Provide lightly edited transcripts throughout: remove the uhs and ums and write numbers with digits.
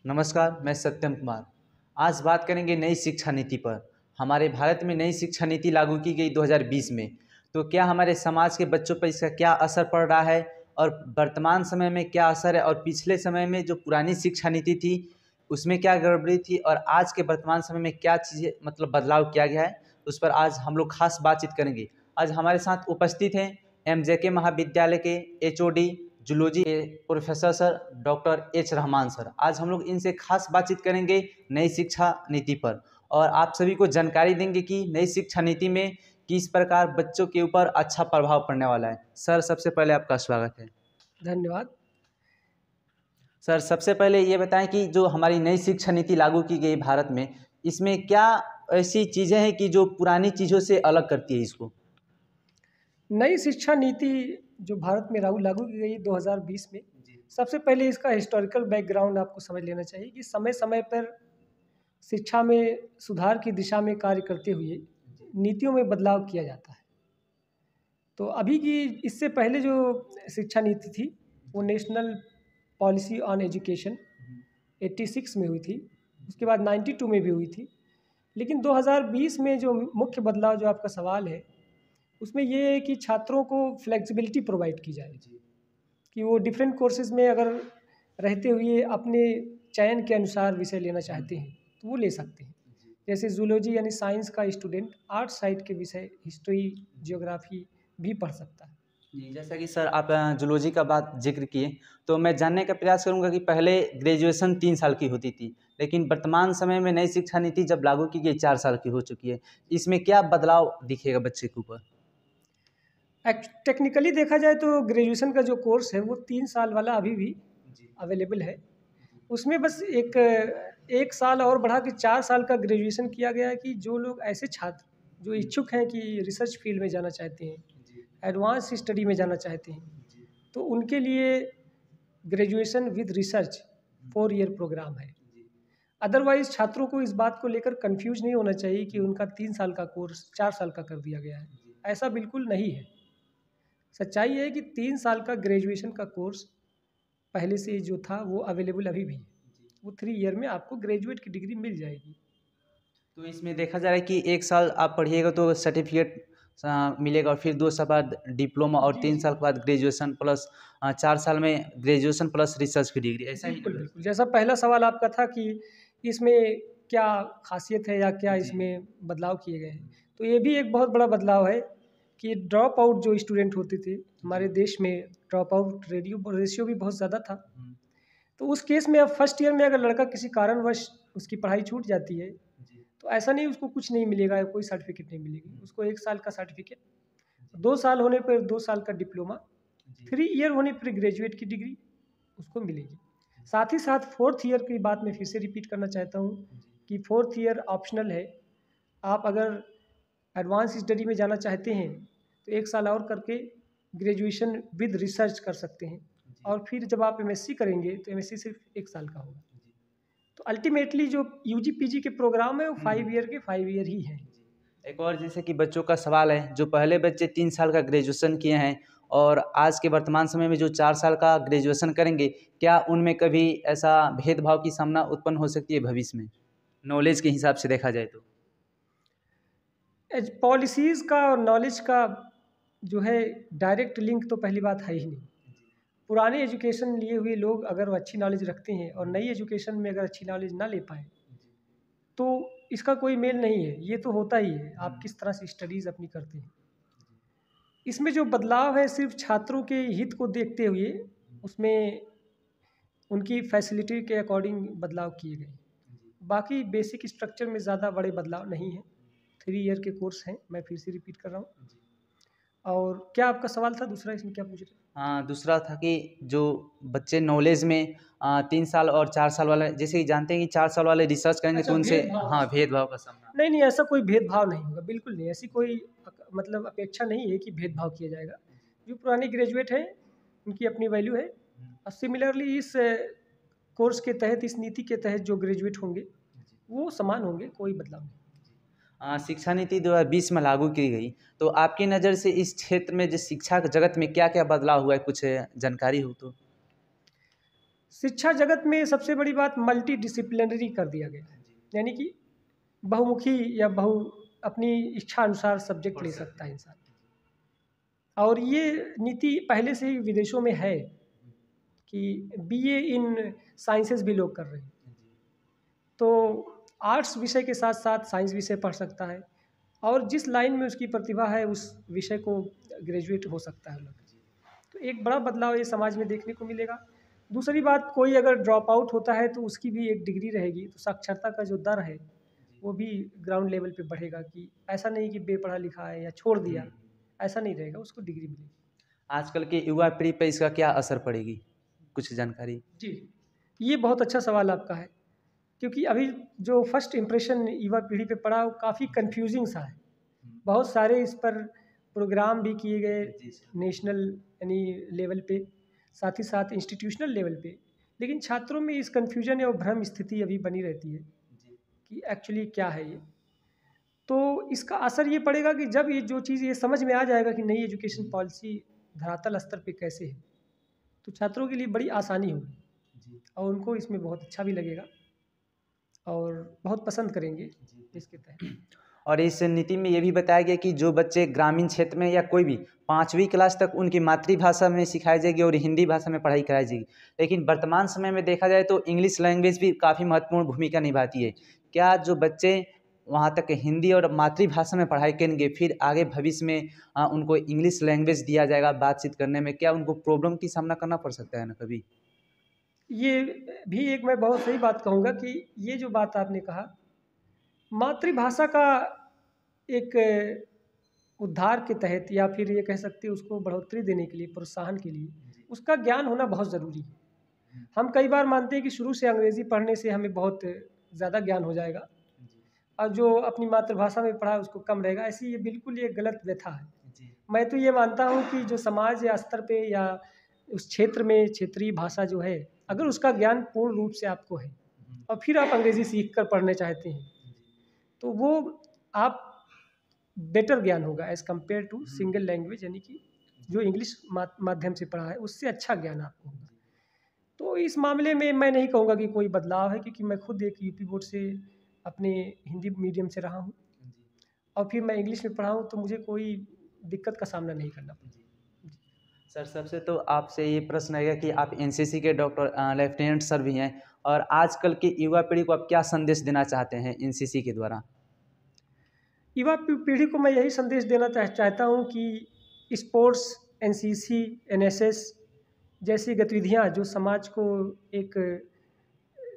नमस्कार, मैं सत्यम कुमार। आज बात करेंगे नई शिक्षा नीति पर। हमारे भारत में नई शिक्षा नीति लागू की गई 2020 में। तो क्या हमारे समाज के बच्चों पर इसका क्या असर पड़ रहा है और वर्तमान समय में क्या असर है, और पिछले समय में जो पुरानी शिक्षा नीति थी उसमें क्या गड़बड़ी थी, और आज के वर्तमान समय में क्या चीज़ें मतलब बदलाव किया गया है, उस पर आज हम लोग खास बातचीत करेंगे। आज हमारे साथ उपस्थित हैं एमजेके महाविद्यालय के एचओडी जूलॉजी के professor sir doctor H Rahman sir. आज हम लोग इनसे खास बातचीत करेंगे नई शिक्षा नीति पर, और आप सभी को जानकारी देंगे कि नई शिक्षा नीति में किस प्रकार बच्चों के ऊपर अच्छा प्रभाव पड़ने वाला है। सर, सबसे पहले आपका स्वागत है। धन्यवाद। सर, सबसे पहले ये बताएं कि जो हमारी नई शिक्षा नीति लागू की गई भारत में, इसमें क्या ऐसी चीज़ें हैं कि जो पुरानी चीज़ों से अलग करती है इसको? नई शिक्षा नीति जो भारत में लागू की गई 2020 में, सबसे पहले इसका हिस्टोरिकल बैकग्राउंड आपको समझ लेना चाहिए कि समय समय पर शिक्षा में सुधार की दिशा में कार्य करते हुए नीतियों में बदलाव किया जाता है। तो अभी की इससे पहले जो शिक्षा नीति थी वो नेशनल पॉलिसी ऑन एजुकेशन 86 में हुई थी, उसके बाद 92 में भी हुई थी। लेकिन 2020 में जो मुख्य बदलाव जो आपका सवाल है उसमें ये है कि छात्रों को फ्लेक्सिबिलिटी प्रोवाइड की जाए कि वो डिफरेंट कोर्सेज में अगर रहते हुए अपने चयन के अनुसार विषय लेना चाहते हैं तो वो ले सकते हैं। जैसे जूलॉजी यानी साइंस का स्टूडेंट आर्ट साइड के विषय हिस्ट्री जियोग्राफी भी पढ़ सकता है। जी, जैसा कि सर आप जूलॉजी का बात जिक्र किए, तो मैं जानने का प्रयास करूंगा कि पहले ग्रेजुएशन 3 साल की होती थी, लेकिन वर्तमान समय में नई शिक्षा नीति जब लागू की गई 4 साल की हो चुकी है। इसमें क्या बदलाव दिखेगा बच्चे के ऊपर? टेक्निकली देखा जाए तो ग्रेजुएशन का जो कोर्स है वो 3 साल वाला अभी भी अवेलेबल है। उसमें बस एक साल और बढ़ा के 4 साल का ग्रेजुएशन किया गया है कि जो लोग ऐसे छात्र जो इच्छुक हैं कि रिसर्च फील्ड में जाना चाहते हैं, एडवांस स्टडी में जाना चाहते हैं, तो उनके लिए graduation with research 4 year programme है। अदरवाइज़ छात्रों को इस बात को लेकर कंफ्यूज नहीं होना चाहिए कि उनका 3 साल का कोर्स 4 साल का कर दिया गया है। ऐसा बिल्कुल नहीं है। सच्चाई है कि 3 साल का ग्रेजुएशन का कोर्स पहले से जो था वो अवेलेबल अभी भी है। वो 3 ईयर में आपको ग्रेजुएट की डिग्री मिल जाएगी। तो इसमें देखा जा रहा है कि 1 साल आप पढ़िएगा तो सर्टिफिकेट मिलेगा, और फिर 2 साल बाद डिप्लोमा, और 3 साल के बाद ग्रेजुएशन प्लस 4 साल में ग्रेजुएशन प्लस रिसर्च की डिग्री, ऐसा ही बिल्कुल ना? बिल्कुल, जैसा पहला सवाल आपका था कि इसमें क्या खासियत है या क्या जी। इसमें बदलाव किए गए हैं, तो ये भी एक बहुत बड़ा बदलाव है कि ड्रॉप आउट जो स्टूडेंट होते थे हमारे देश में, ड्रॉप आउट रेशियो भी बहुत ज़्यादा था। हम्म, तो उस केस में अब फर्स्ट ईयर में अगर लड़का किसी कारणवश उसकी पढ़ाई छूट जाती है जी, तो ऐसा नहीं उसको कुछ नहीं मिलेगा, कोई सर्टिफिकेट नहीं मिलेगी उसको। 1 साल का सर्टिफिकेट, 2 साल होने पर 2 साल का डिप्लोमा, जी, 3 ईयर होने पर ग्रेजुएट की डिग्री उसको मिलेगी। साथ ही साथ 4th ईयर की बात मैं फिर से रिपीट करना चाहता हूँ कि 4th ईयर ऑप्शनल है। आप अगर एडवांस स्टडी में जाना चाहते हैं तो 1 साल और करके ग्रेजुएशन विद रिसर्च कर सकते हैं, और फिर जब आप एमएससी करेंगे तो एमएससी सिर्फ 1 साल का होगा। तो अल्टीमेटली जो यूजी पीजी के प्रोग्राम है वो 5 ईयर के 5 ईयर ही हैं। एक और जैसे कि बच्चों का सवाल है, जो पहले बच्चे 3 साल का ग्रेजुएशन किए हैं और आज के वर्तमान समय में जो 4 साल का ग्रेजुएशन करेंगे, क्या उनमें कभी ऐसा भेदभाव की सामना उत्पन्न हो सकती है भविष्य में, नॉलेज के हिसाब से देखा जाए तो? पॉलिसीज़ का और नॉलेज का जो है डायरेक्ट लिंक तो पहली बात है ही नहीं। पुराने एजुकेशन लिए हुए लोग अगर वो अच्छी नॉलेज रखते हैं और नई एजुकेशन में अगर अच्छी नॉलेज ना ले पाएँ तो इसका कोई मेल नहीं है। ये तो होता ही है, आप किस तरह से स्टडीज़ अपनी करते हैं। इसमें जो बदलाव है सिर्फ छात्रों के हित को देखते हुए उसमें उनकी फैसिलिटी के अकॉर्डिंग बदलाव किए गए। बाकी बेसिक स्ट्रक्चर में ज़्यादा बड़े बदलाव नहीं हैं। 3 ईयर के कोर्स हैं, मैं फिर से रिपीट कर रहा हूँ। और क्या आपका सवाल था दूसरा, इसमें क्या पूछ रहे थे? हाँ, दूसरा था कि जो बच्चे नॉलेज में 3 साल और 4 साल वाले, जैसे कि जानते हैं कि 4 साल वाले रिसर्च करेंगे अच्छा, तो उनसे भेदभाव। हाँ भेदभाव का सामना। नहीं नहीं, ऐसा कोई भेदभाव नहीं होगा, बिल्कुल नहीं। ऐसी कोई मतलब अपेक्षा नहीं है कि भेदभाव किया जाएगा। जो पुराने ग्रेजुएट हैं उनकी अपनी वैल्यू है, और सिमिलरली इस कोर्स के तहत, इस नीति के तहत जो ग्रेजुएट होंगे वो समान होंगे, कोई बदलाव नहीं। शिक्षा नीति 2020 में लागू की गई, तो आपकी नज़र से इस क्षेत्र में जो शिक्षा के जगत में क्या क्या बदलाव हुआ है, कुछ जानकारी हो तो? शिक्षा जगत में सबसे बड़ी बात मल्टी डिसिप्लिनरी कर दिया गया है, यानी कि बहुमुखी या अपनी इच्छा अनुसार सब्जेक्ट ले सकता है इंसान। और ये नीति पहले से ही विदेशों में है कि बीए इन साइंसेस भी लोग कर रहे हैं, तो आर्ट्स विषय के साथ साथ साइंस विषय पढ़ सकता है और जिस लाइन में उसकी प्रतिभा है उस विषय को ग्रेजुएट हो सकता है लोग। तो एक बड़ा बदलाव ये समाज में देखने को मिलेगा। दूसरी बात, कोई अगर ड्रॉप आउट होता है तो उसकी भी एक डिग्री रहेगी, तो साक्षरता का जो दर है वो भी ग्राउंड लेवल पे बढ़ेगा, कि ऐसा नहीं कि बेपढ़ा लिखा है या छोड़ दिया, ऐसा नहीं रहेगा, उसको डिग्री मिलेगी। आजकल के युवा पीढ़ी पर इसका क्या असर पड़ेगी, कुछ जानकारी? जी, ये बहुत अच्छा सवाल आपका है, क्योंकि अभी जो फर्स्ट इम्प्रेशन युवा पीढ़ी पे पड़ा वो काफ़ी कंफ्यूजिंग सा है। बहुत सारे इस पर प्रोग्राम भी किए गए नेशनल यानी लेवल पे, साथ ही साथ इंस्टीट्यूशनल लेवल पे, लेकिन छात्रों में इस कन्फ्यूजन या भ्रम स्थिति अभी बनी रहती है कि एक्चुअली क्या है ये। तो इसका असर ये पड़ेगा कि जब ये जो चीज़ ये समझ में आ जाएगा कि नई एजुकेशन पॉलिसी धरातल स्तर पे कैसे है, तो छात्रों के लिए बड़ी आसानी होगी और उनको इसमें बहुत अच्छा भी लगेगा और बहुत पसंद करेंगे इसके तहत। और इस नीति में ये भी बताया गया कि जो बच्चे ग्रामीण क्षेत्र में या कोई भी 5वीं क्लास तक उनकी मातृभाषा में सिखाई जाएगी और हिंदी भाषा में पढ़ाई कराई जाएगी, लेकिन वर्तमान समय में देखा जाए तो इंग्लिश लैंग्वेज भी काफ़ी महत्वपूर्ण भूमिका निभाती है। क्या जो बच्चे वहाँ तक हिंदी और मातृभाषा में पढ़ाई करेंगे, फिर आगे भविष्य में उनको इंग्लिश लैंग्वेज दिया जाएगा बातचीत करने में, क्या उनको प्रॉब्लम की सामना करना पड़ सकता है ना कभी? ये भी एक मैं बहुत सही बात कहूँगा कि ये जो बात आपने कहा, मातृभाषा का एक उद्धार के तहत या फिर ये कह सकते हैं उसको बढ़ोतरी देने के लिए, प्रोत्साहन के लिए उसका ज्ञान होना बहुत ज़रूरी है। हम कई बार मानते हैं कि शुरू से अंग्रेज़ी पढ़ने से हमें बहुत ज़्यादा ज्ञान हो जाएगा और जो अपनी मातृभाषा में पढ़ा उसको कम रहेगा, ऐसी ये बिल्कुल ये गलत व्यथा है। मैं तो ये मानता हूँ कि जो समाज या स्तर पे या उस क्षेत्र में क्षेत्रीय भाषा जो है, अगर उसका ज्ञान पूर्ण रूप से आपको है और फिर आप अंग्रेज़ी सीख कर पढ़ने चाहते हैं, तो वो आप बेटर ज्ञान होगा as compare to single language, यानी कि जो इंग्लिश माध्यम से पढ़ा है उससे अच्छा ज्ञान आपको होगा। तो इस मामले में मैं नहीं कहूँगा कि कोई बदलाव है, क्योंकि मैं खुद एक यूपी बोर्ड से अपने हिंदी मीडियम से रहा हूँ और फिर मैं इंग्लिश में पढ़ा हूँ, तो मुझे कोई दिक्कत का सामना नहीं करना पड़ा। सर, सबसे तो आपसे ये प्रश्न है कि आप एनसीसी के डॉक्टर लेफ्टिनेंट सर भी हैं, और आजकल की युवा पीढ़ी को आप क्या संदेश देना चाहते हैं एनसीसी के द्वारा? युवा पीढ़ी को मैं यही संदेश देना चाहता हूँ कि स्पोर्ट्स, एनसीसी, एनएसएस जैसी गतिविधियाँ जो समाज को एक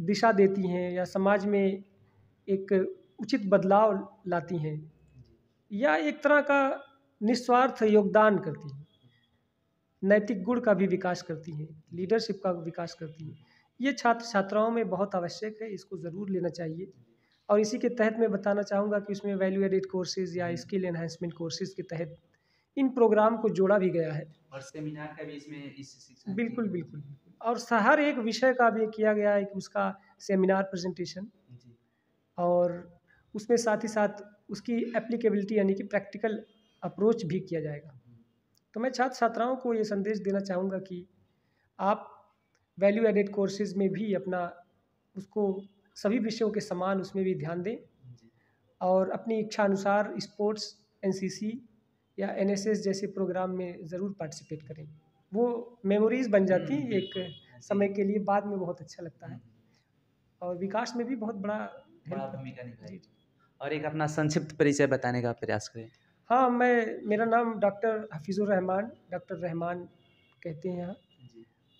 दिशा देती हैं या समाज में एक उचित बदलाव लाती हैं या एक तरह का निस्वार्थ योगदान करती हैं, नैतिक गुण का भी विकास करती हैं, लीडरशिप का विकास करती हैं, ये छात्र छात्राओं में बहुत आवश्यक है, इसको ज़रूर लेना चाहिए। और इसी के तहत मैं बताना चाहूँगा कि उसमें वैल्यू एडेड कोर्सेज़ या स्किल एनहांसमेंट कोर्सेज़ के तहत इन प्रोग्राम को जोड़ा भी गया है। और सेमिनार का भी इसमें इस शिक्षा बिल्कुल, बिल्कुल, बिल्कुल। और हर एक विषय का भी किया गया है कि उसका सेमिनार प्रेजेंटेशन, और उसमें साथ ही साथ उसकी एप्लीकेबिलिटी यानी कि प्रैक्टिकल अप्रोच भी किया जाएगा। तो मैं छात्र छात्राओं को ये संदेश देना चाहूँगा कि आप वैल्यू एडेड कोर्सेज़ में भी अपना उसको सभी विषयों के समान उसमें भी ध्यान दें और अपनी इच्छा अनुसार स्पोर्ट्स, एनसीसी या एनएसएस जैसे प्रोग्राम में ज़रूर पार्टिसिपेट करें। वो मेमोरीज़ बन जाती हैं एक समय के लिए, बाद में बहुत अच्छा लगता है और विकास में भी बहुत बड़ा भूमिका निभाएगी। और एक अपना संक्षिप्त परिचय बताने का प्रयास करें। हाँ, मेरा नाम डॉक्टर हफीज़ुर रहमान, डॉक्टर रहमान कहते हैं यहाँ,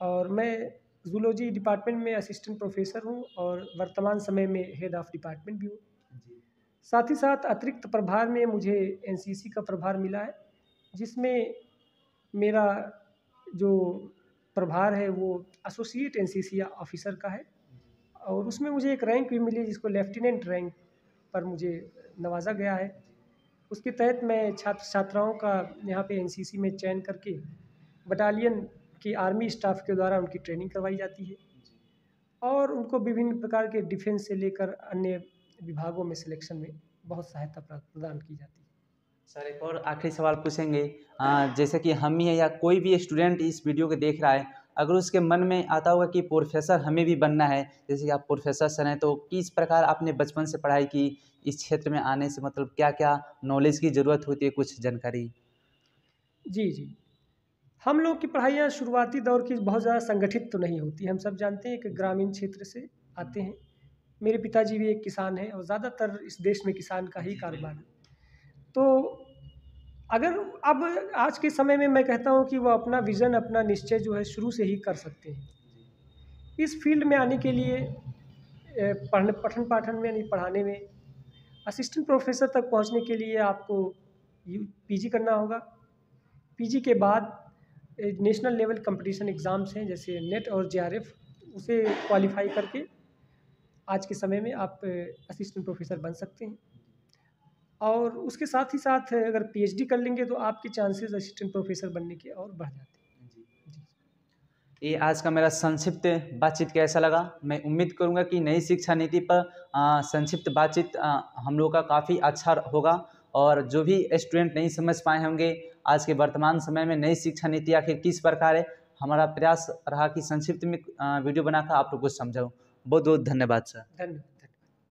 और मैं ज़ूलॉजी डिपार्टमेंट में असिस्टेंट प्रोफेसर हूँ और वर्तमान समय में हेड ऑफ डिपार्टमेंट भी हूँ। साथ ही साथ अतिरिक्त प्रभार में मुझे एनसीसी का प्रभार मिला है, जिसमें मेरा जो प्रभार है वो एसोसिएट एनसीसी ऑफिसर का है और उसमें मुझे एक रैंक भी मिली जिसको लेफ्टिनेंट रैंक पर मुझे नवाजा गया है। उसके तहत मैं छात्र छात्राओं का यहाँ पे एनसीसी में चयन करके बटालियन की आर्मी स्टाफ के द्वारा उनकी ट्रेनिंग करवाई जाती है और उनको विभिन्न प्रकार के डिफेंस से लेकर अन्य विभागों में सिलेक्शन में बहुत सहायता प्रदान की जाती है। सर, एक और आखिरी सवाल पूछेंगे। जैसे कि हम ही है या कोई भी स्टूडेंट इस वीडियो को देख रहा है अगर उसके मन में आता होगा कि प्रोफेसर हमें भी बनना है, जैसे कि आप प्रोफेसर सर हैं, तो किस प्रकार आपने बचपन से पढ़ाई की, इस क्षेत्र में आने से मतलब क्या क्या नॉलेज की ज़रूरत होती है, कुछ जानकारी? जी, जी। हम लोग की पढ़ाइयाँ शुरुआती दौर की बहुत ज़्यादा संगठित तो नहीं होती। हम सब जानते हैं कि ग्रामीण क्षेत्र से आते हैं। मेरे पिताजी भी एक किसान हैं और ज़्यादातर इस देश में किसान का ही कारोबार है। तो अगर अब आज के समय में मैं कहता हूँ कि वो अपना विज़न, अपना निश्चय जो है शुरू से ही कर सकते हैं। इस फ़ील्ड में आने के लिए पठन-पाठन में यानी पढ़ाने में असिस्टेंट प्रोफ़ेसर तक पहुँचने के लिए आपको पीजी करना होगा। पीजी के बाद नेशनल लेवल कंपटीशन एग्ज़ाम्स हैं जैसे नेट और जेआरएफ, उसे क्वालिफ़ाई करके आज के समय में आप असिस्टेंट प्रोफ़ेसर बन सकते हैं। और उसके साथ ही साथ अगर पीएचडी कर लेंगे तो आपके चांसेस असिस्टेंट प्रोफ़ेसर बनने के और बढ़ जाते हैं। जी। ये आज का मेरा संक्षिप्त बातचीत कैसा लगा? मैं उम्मीद करूँगा कि नई शिक्षा नीति पर संक्षिप्त बातचीत हम लोगों का काफ़ी अच्छा होगा, और जो भी स्टूडेंट नहीं समझ पाए होंगे आज के वर्तमान समय में नई शिक्षा नीति आखिर किस प्रकार है, हमारा प्रयास रहा कि संक्षिप्त में वीडियो बनाकर आप लोग को समझाऊँ। बहुत बहुत धन्यवाद सर। धन्यवाद।